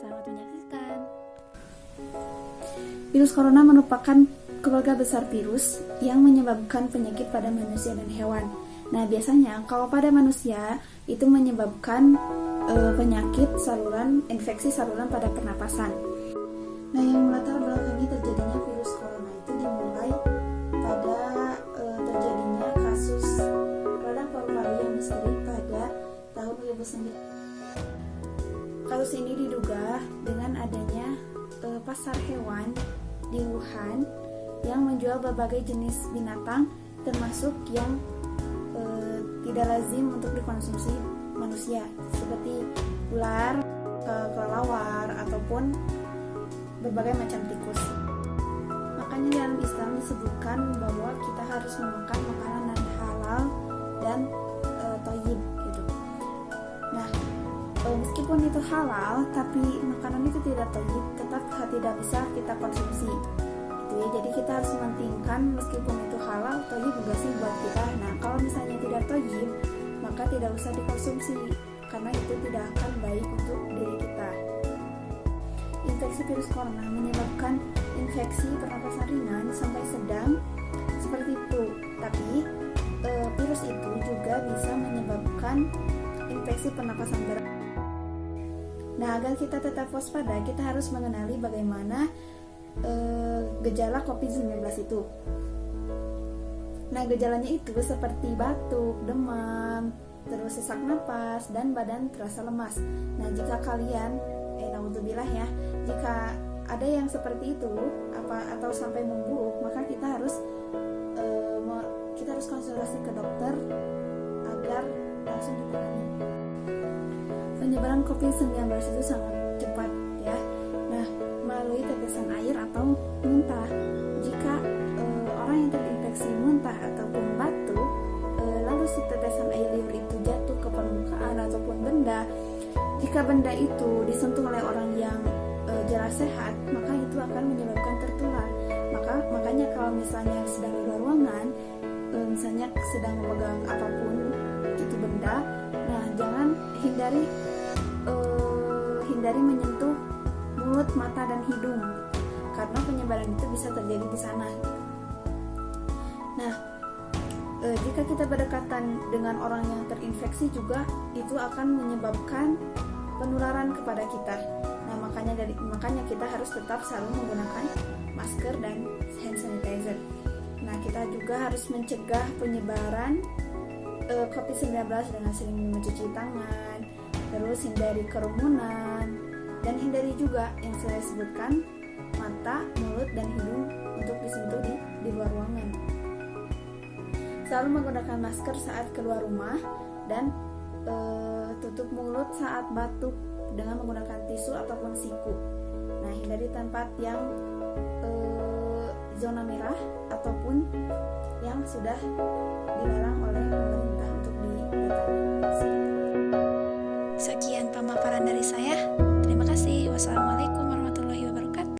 Selamat menyaksikan. Virus corona merupakan keluarga besar virus yang menyebabkan penyakit pada manusia dan hewan. Nah, biasanya kalau pada manusia itu menyebabkan penyakit saluran, infeksi saluran pada pernapasan. Nah, yang melatar belakangi terjadinya virus corona itu dimulai pada terjadinya kasus radang paru-paru yang misteri pada tahun 2009. Kasus ini diduga dengan adanya pasar hewan di Wuhan yang menjual berbagai jenis binatang termasuk yang tidak lazim untuk dikonsumsi manusia seperti ular, kelelawar ataupun berbagai macam tikus. Makanya dalam Islam disebutkan bahwa kita harus memakan makanan yang halal dan thayyib gitu. Nah, meskipun itu halal tapi makanan itu tidak thayyib, tetap tidak bisa kita konsumsi. Gitu ya. Jadi kita harus mementingkan meskipun itu halal, thayyib juga sih buat kita. Nah, kalau misalnya tidak thayyib, maka tidak usah dikonsumsi karena itu tidak akan baik untuk diri kita. Infeksi virus corona menyebabkan infeksi pernapasan ringan sampai sedang seperti flu. Tapi virus itu juga bisa menyebabkan infeksi pernapasan berat. Nah, agar kita tetap waspada, kita harus mengenali bagaimana gejala COVID-19 itu. Nah, gejalanya itu seperti batuk, demam, terus sesak napas, dan badan terasa lemas. Nah, jika kalian, naudzubillah ya, jika ada yang seperti itu atau sampai memburuk, maka kita harus konsultasi ke dokter agar langsung ditangani. Penyebaran COVID-19 itu sangat cepat ya. Nah, melalui tetesan air atau muntah. Jika orang yang terinfeksi muntah ataupun batuk, lalu si tetesan air liur itu jatuh ke permukaan ataupun benda, jika benda itu disentuh oleh orang yang jelas sehat, maka itu akan menyebabkan tertular. Makanya kalau misalnya sedang di luar ruangan, misalnya sedang memegang apapun itu benda, nah jangan hindari menyentuh mulut, mata, dan hidung karena penyebaran itu bisa terjadi di sana. Nah, jika kita berdekatan dengan orang yang terinfeksi juga itu akan menyebabkan penularan kepada kita. Nah, makanya kita harus tetap selalu menggunakan masker dan hand sanitizer. Nah, kita juga harus mencegah penyebaran COVID-19 dengan sering mencuci tangan, terus hindari kerumunan, dan hindari juga yang saya sebutkan mata, mulut, dan hidung untuk disentuh di luar ruangan. Selalu menggunakan masker saat keluar rumah dan tutup mulut saat batuk dengan menggunakan tisu ataupun siku. Nah, hindari tempat yang zona merah ataupun yang sudah dilarang oleh pemerintah untuk didatangi. Sekian pemaparan dari saya. Terima kasih. Wassalamualaikum.